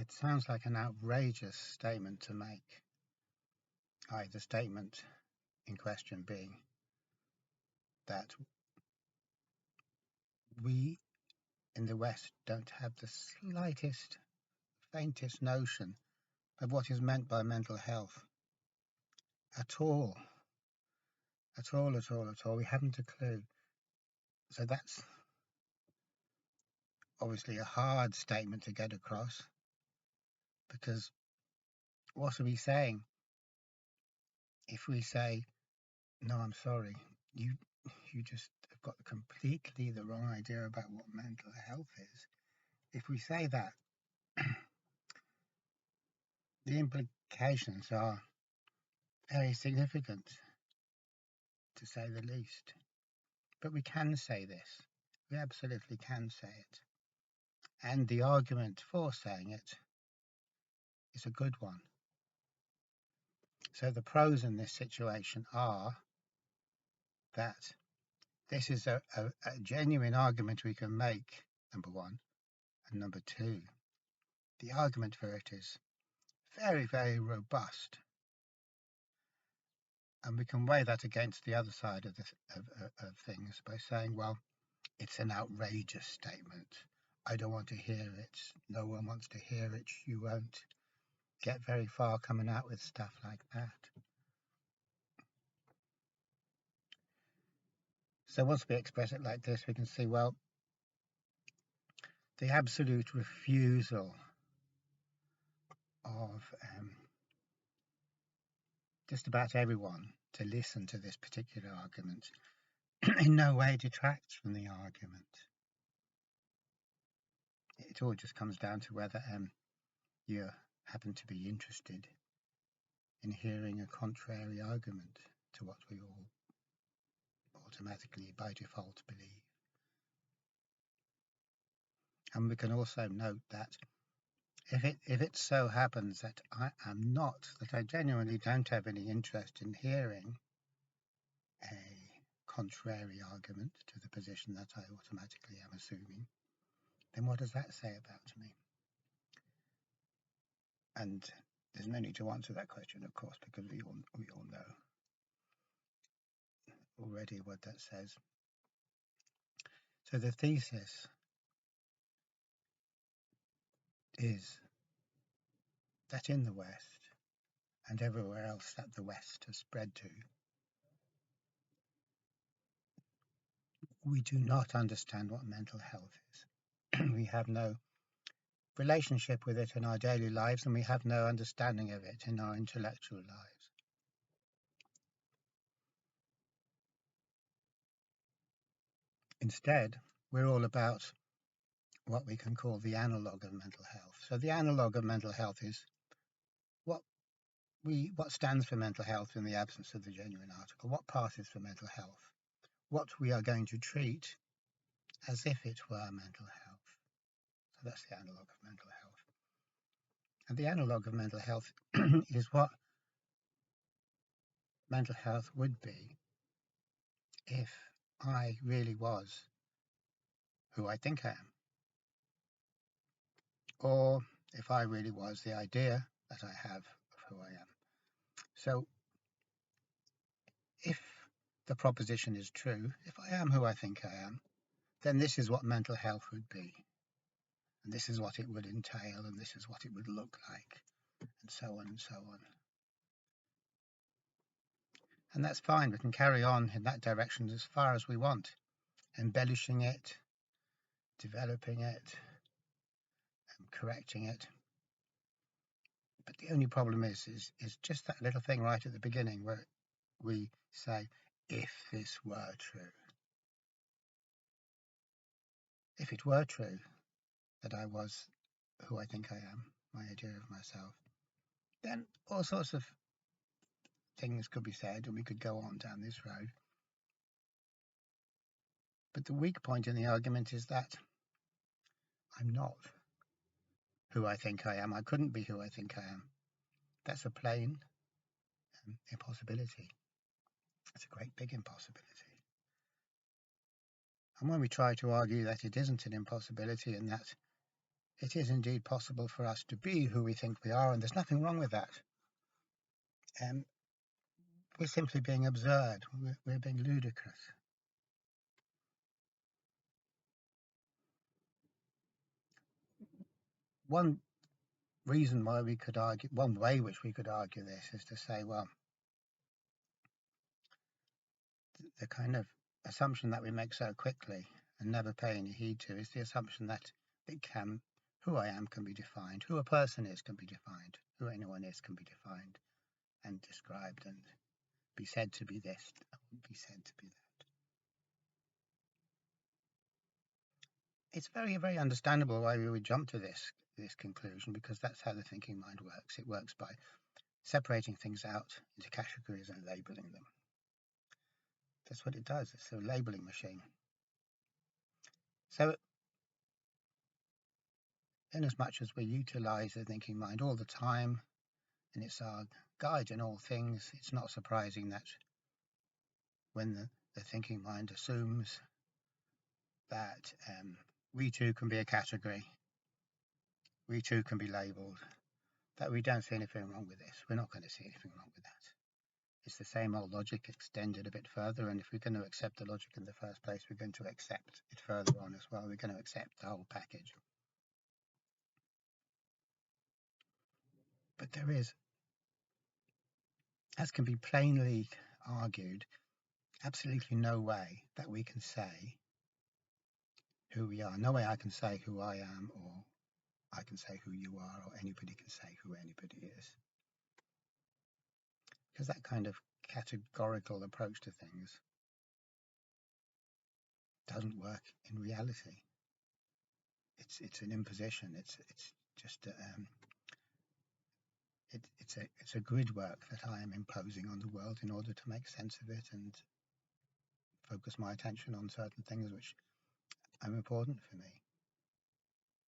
It sounds like an outrageous statement to make. The statement in question being that we in the West don't have the slightest, faintest notion of what is meant by mental health at all. At all, at all, at all. We haven't a clue. So that's obviously a hard statement to get across, because what are we saying if we say, no, I'm sorry, you just have got completely the wrong idea about what mental health is. If we say that, the implications are very significant, to say the least. But we can say this. We absolutely can say it. And the argument for saying it is a good one. So the pros in this situation are that this is a genuine argument we can make, number one. And number two, the argument for it is very, very robust. And we can weigh that against the other side of things by saying, well, it's an outrageous statement. I don't want to hear it. No one wants to hear it. You won't get very far coming out with stuff like that. So once we express it like this, we can see, well, the absolute refusal of just about everyone to listen to this particular argument in no way detracts from the argument. It all just comes down to whether you happen to be interested in hearing a contrary argument to what we all automatically by default believe. And we can also note that if it so happens that I genuinely don't have any interest in hearing a contrary argument to the position that I automatically am assuming, then what does that say about me? And there's no need to answer that question, of course, because we all know already what that says. So the thesis is that in the West and everywhere else that the West has spread to, we do not understand what mental health is. We have no relationship with it in our daily lives, and we have no understanding of it in our intellectual lives. Instead, we're all about what we can call the analogue of mental health. So the analogue of mental health is what stands for mental health in the absence of the genuine article, what passes for mental health, what we are going to treat as if it were mental health. So that's the analogue of mental health. And the analogue of mental health is what mental health would be if I really was who I think I am, or if I really was the idea that I have of who I am. So if the proposition is true, if I am who I think I am, then this is what mental health would be, and this is what it would entail, and this is what it would look like, and so on and so on. And that's fine. We can carry on in that direction as far as we want, embellishing it, developing it, and correcting it. But the only problem is just that little thing right at the beginning where we say, if this were true. If it were true that I was who I think I am, my idea of myself, then all sorts of things could be said and we could go on down this road. But the weak point in the argument is that I'm not who I think I am. I couldn't be who I think I am. That's a plain impossibility. It's a great big impossibility. And when we try to argue that it isn't an impossibility and that it is indeed possible for us to be who we think we are, and there's nothing wrong with that. We're simply being absurd. We're being ludicrous. One reason why we could argue, one way which we could argue this is to say, well, the kind of assumption that we make so quickly and never pay any heed to is the assumption that who I am can be defined, who a person is can be defined, who anyone is can be defined and described and be said to be this, be said to be that. It's very, very understandable why we would jump to this conclusion, because that's how the thinking mind works. It works by separating things out into categories and labeling them. That's what it does. It's a labeling machine. So in as much as we utilize the thinking mind all the time, and it's our guide in all things, it's not surprising that when the thinking mind assumes that we too can be a category, we too can be labeled, that we don't see anything wrong with this. We're not going to see anything wrong with that. It's the same old logic extended a bit further, and if we're going to accept the logic in the first place, we're going to accept it further on as well. We're going to accept the whole package. But there is, as can be plainly argued, absolutely no way that we can say who we are. No way I can say who I am, or I can say who you are, or anybody can say who anybody is. Because that kind of categorical approach to things doesn't work in reality. It's an imposition. It's just it's a grid work that I am imposing on the world in order to make sense of it and focus my attention on certain things which are important for me,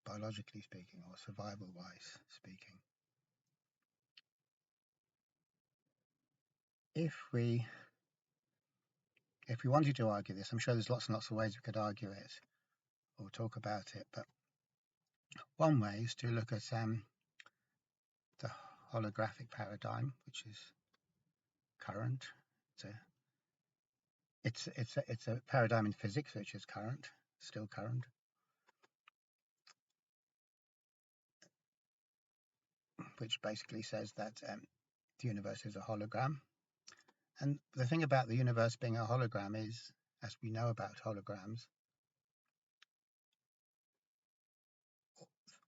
biologically speaking, or survival-wise speaking. If we wanted to argue this, I'm sure there's lots and lots of ways we could argue it or talk about it, but one way is to look at the holographic paradigm, which is current. It's a paradigm in physics which is current, still current, which basically says that the universe is a hologram. And the thing about the universe being a hologram is, as we know about holograms,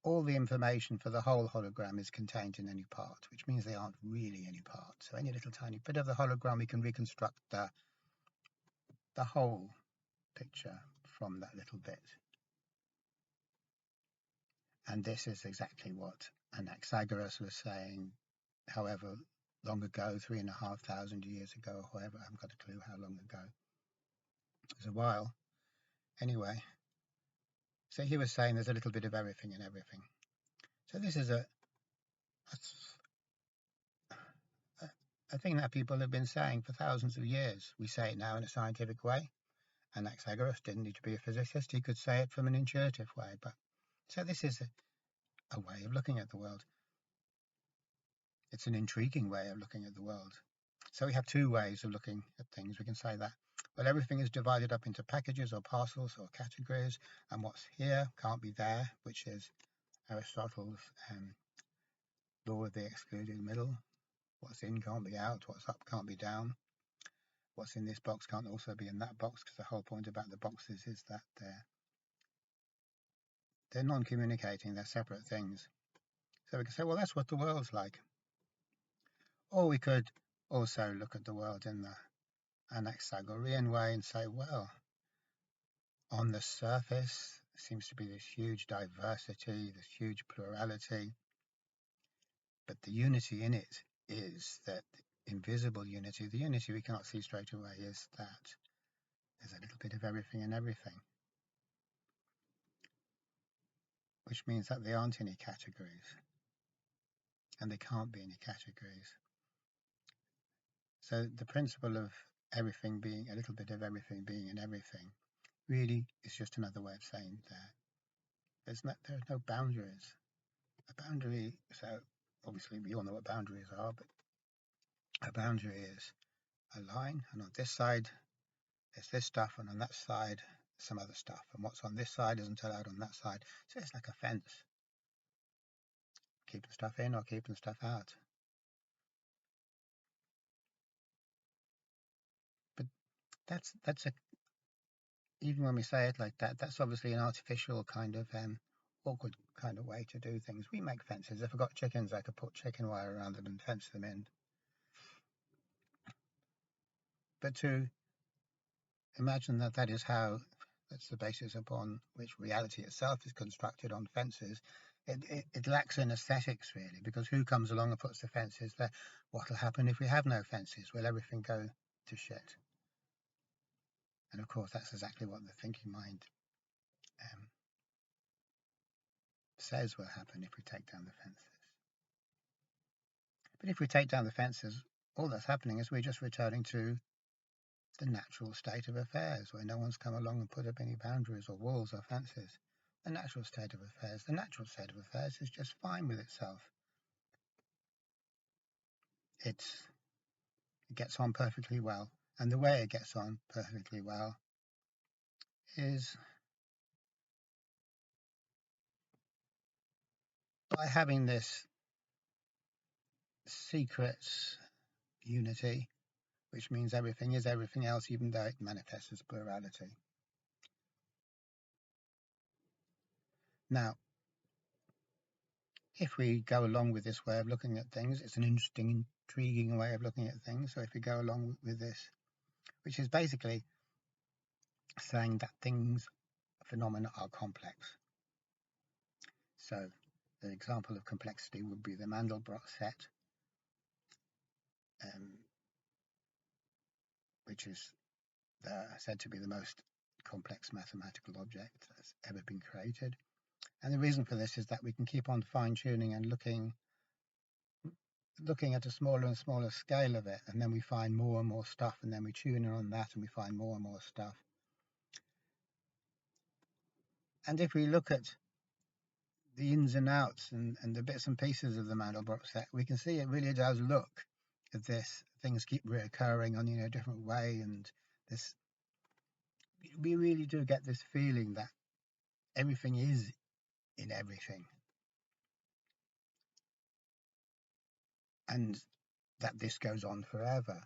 all the information for the whole hologram is contained in any part, which means they aren't really any part. So any little tiny bit of the hologram, we can reconstruct the whole picture from that little bit. And this is exactly what Anaxagoras was saying, however long ago, 3,500 years ago, or however, I haven't got a clue how long ago. It was a while. Anyway, so he was saying there's a little bit of everything in everything. So this is a thing that people have been saying for thousands of years. We say it now in a scientific way. Anaxagoras didn't need to be a physicist. He could say it from an intuitive way. But so this is a way of looking at the world. It's an intriguing way of looking at the world. So we have two ways of looking at things. We can say that, well, everything is divided up into packages or parcels or categories, and what's here can't be there, which is Aristotle's law of the excluded middle. What's in can't be out, what's up can't be down. What's in this box can't also be in that box, because the whole point about the boxes is that they're non-communicating, they're separate things. So we can say, well, that's what the world's like. Or we could also look at the world in the Anaxagorean way and say, well, on the surface seems to be this huge diversity, this huge plurality, but the unity in it is that invisible unity, the unity we cannot see straight away, is that there's a little bit of everything in everything, which means that there aren't any categories, and there can't be any categories. So the principle of everything being, a little bit of everything being in everything, really is just another way of saying that There's no boundaries. A boundary, so obviously we all know what boundaries are, but a boundary is a line, and on this side there's this stuff, and on that side some other stuff, and what's on this side isn't allowed on that side. So it's like a fence, keeping stuff in or keeping stuff out. But that's a, even when we say it like that, that's obviously an artificial kind of awkward kind of way to do things. We make fences. If I've got chickens, I could put chicken wire around them and fence them in. But to imagine that that is how, that's the basis upon which reality itself is constructed on fences, it lacks in aesthetics really, because who comes along and puts the fences there? What will happen if we have no fences? Will everything go to shit? And of course that's exactly what the thinking mind says will happen if we take down the fences. But if we take down the fences, all that's happening is we're just returning to the natural state of affairs, where no one's come along and put up any boundaries or walls or fences. The natural state of affairs. The natural state of affairs is just fine with itself. It gets on perfectly well, and the way it gets on perfectly well is by having this secret unity, which means everything is everything else, even though it manifests as plurality. Now, if we go along with this way of looking at things, it's an interesting, intriguing way of looking at things. So if we go along with this, which is basically saying that things, phenomena are complex. So the example of complexity would be the Mandelbrot set, which is said to be the most complex mathematical object that's ever been created. And the reason for this is that we can keep on fine-tuning and looking at a smaller and smaller scale of it, and then we find more and more stuff, and then we tune in on that and we find more and more stuff. And if we look at the ins and outs and the bits and pieces of the Mandelbrot set, we can see it really does look at this. Things keep reoccurring on a different way, and this, we really do get this feeling that everything is in everything, and that this goes on forever.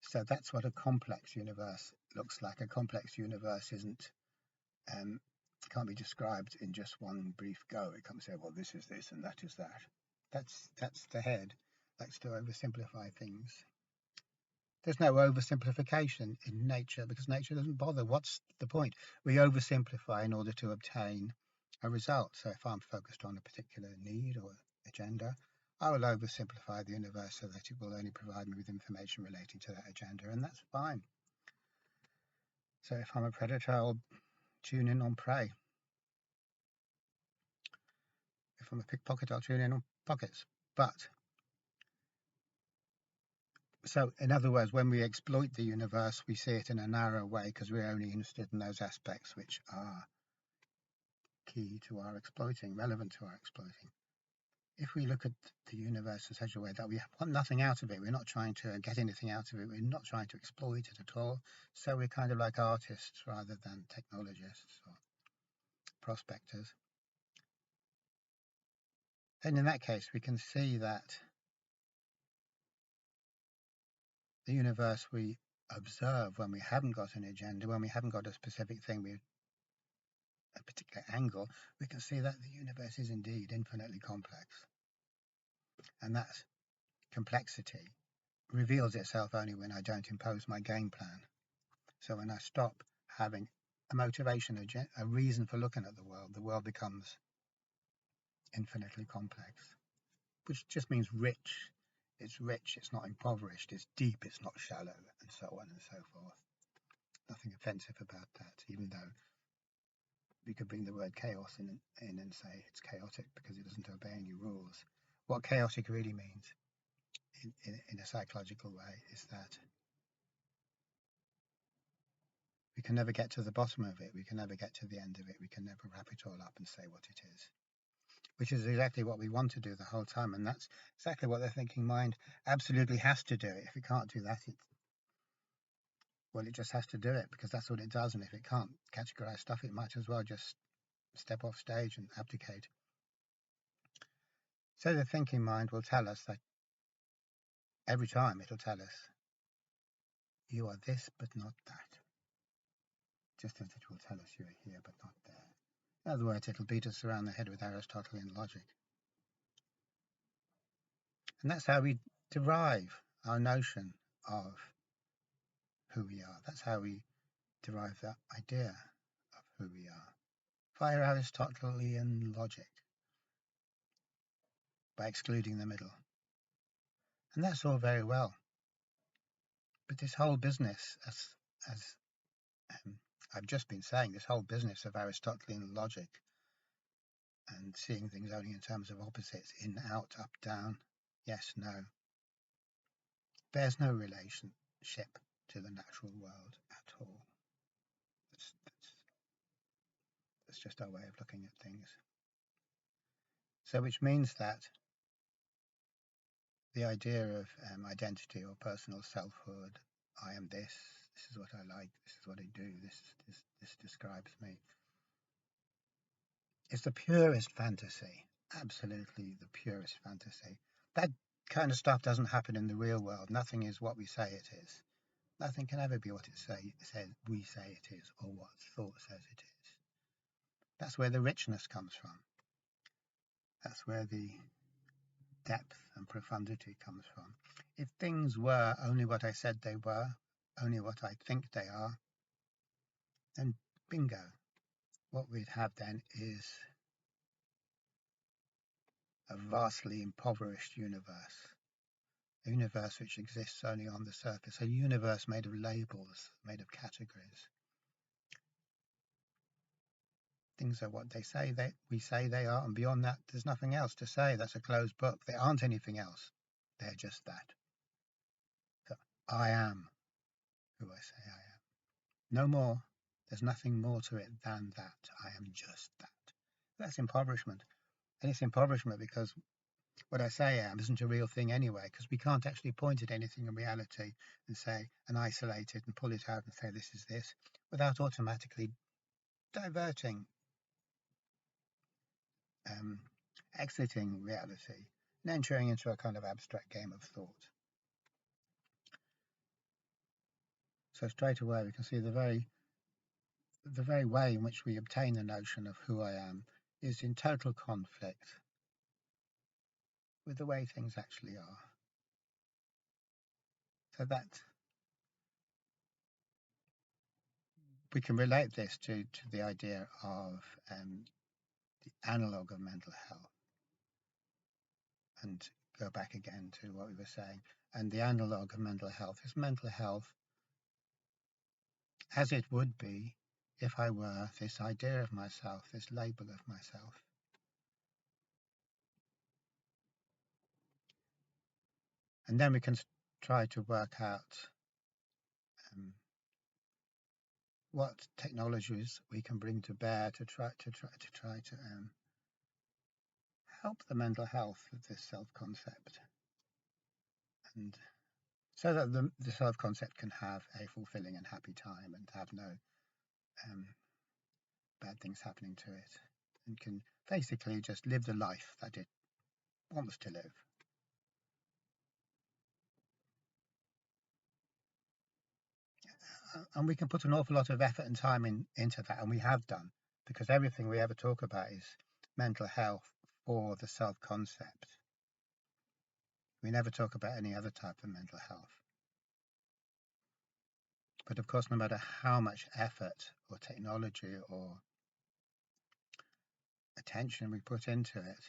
So that's what a complex universe looks like. A complex universe isn't can't be described in just one brief go. It can't say, well, this is this and that is that. That's the head. Likes to oversimplify things. There's no oversimplification in nature, because nature doesn't bother. What's the point? We oversimplify in order to obtain a result. So if I'm focused on a particular need or agenda, I will oversimplify the universe so that it will only provide me with information relating to that agenda, and that's fine. So if I'm a predator, I'll tune in on prey. If I'm a pickpocket, I'll tune in on pockets. But so in other words, when we exploit the universe, we see it in a narrow way because we're only interested in those aspects which are key to our exploiting, relevant to our exploiting. If we look at the universe in such a way that we want nothing out of it, we're not trying to get anything out of it, we're not trying to exploit it at all, so we're kind of like artists rather than technologists or prospectors, then in that case we can see that the universe we observe when we haven't got an agenda, when we haven't got a specific thing, a particular angle, we can see that the universe is indeed infinitely complex. And that complexity reveals itself only when I don't impose my game plan. So when I stop having a motivation, a reason for looking at the world becomes infinitely complex, which just means rich. It's rich, it's not impoverished, it's deep, it's not shallow, and so on and so forth. Nothing offensive about that, even though we could bring the word chaos in and say it's chaotic because it doesn't obey any rules. What chaotic really means in a psychological way is that We can never get to the bottom of it. We can never get to the end of it. We can never wrap it all up and say what it is, which is exactly what we want to do the whole time. And that's exactly what the thinking mind absolutely has to do. If it can't do that, it just has to do it, because that's what it does. And if it can't categorize stuff, it might as well just step off stage and abdicate. So the thinking mind will tell us that every time it'll tell us, you are this but not that. Just as it will tell us you are here but not there. In other words, it'll beat us around the head with Aristotelian logic. And that's how we derive our notion of who we are. That's how we derive that idea of who we are, via Aristotelian logic, by excluding the middle. And that's all very well. But this whole business, as I've just been saying, this whole business of Aristotelian logic and seeing things only in terms of opposites, in, out, up, down, yes, no, bears no relationship to the natural world at all. That's just our way of looking at things. So which means that the idea of identity or personal selfhood, I am this is what I like, this is what I do, this describes me, is the purest fantasy, absolutely the purest fantasy. That kind of stuff doesn't happen in the real world. Nothing is what we say it is. Nothing can ever be what we say it is, or what thought says it is. That's where the richness comes from. That's where the depth and profundity comes from. If things were only what I said they were, only what I think they are, then bingo. What we'd have then is a vastly impoverished universe. A universe which exists only on the surface. A universe made of labels, made of categories. Things are what we say they are, and beyond that, there's nothing else to say. That's a closed book. There aren't anything else. They're just that. So I am who I say I am. No more. There's nothing more to it than that. I am just that. That's impoverishment. And it's impoverishment because what I say I am isn't a real thing anyway, because we can't actually point at anything in reality and say, and isolate it and pull it out and say this is this, without automatically diverting, exiting reality and entering into a kind of abstract game of thought. So straight away we can see the very way in which we obtain the notion of who I am is in total conflict with the way things actually are. So that we can relate this to the idea of the analogue of mental health, and go back again to what we were saying. And the analogue of mental health is mental health as it would be if I were this idea of myself, this label of myself. And then we can try to work out what technologies we can bring to bear to try to help the mental health of this self-concept, and so that the self-concept can have a fulfilling and happy time and have no bad things happening to it, and can basically just live the life that it wants to live. And we can put an awful lot of effort and time into that, and we have done, because everything we ever talk about is mental health for the self-concept. We never talk about any other type of mental health. But of course, no matter how much effort or technology or attention we put into it,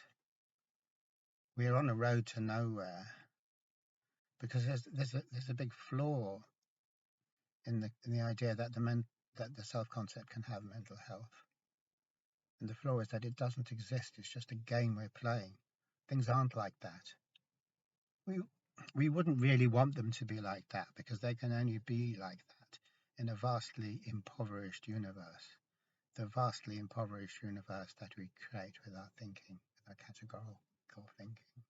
we are on a road to nowhere, because there's a big flaw in the idea that the self-concept can have mental health. And the flaw is that it doesn't exist. It's just a game we're playing. Things aren't like that. We wouldn't really want them to be like that, because they can only be like that in a vastly impoverished universe, the vastly impoverished universe that we create with our thinking, with our categorical thinking.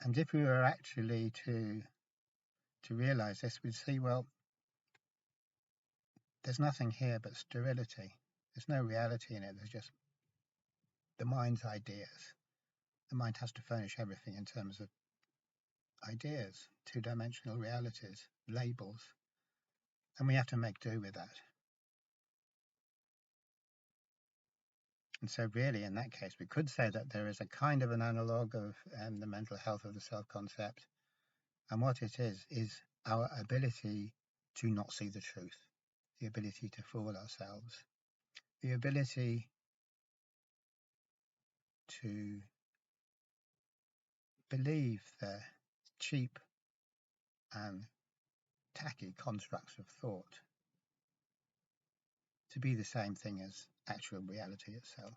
And if we were actually to realize this, we'd see, well, there's nothing here but sterility. There's no reality in it. There's just the mind's ideas. The mind has to furnish everything in terms of ideas, two-dimensional realities, labels, and we have to make do with that. And so really, in that case, we could say that there is a kind of an analogue of the mental health of the self-concept, and what it is our ability to not see the truth, the ability to fool ourselves, the ability to believe the cheap and tacky constructs of thought to be the same thing as actual reality itself.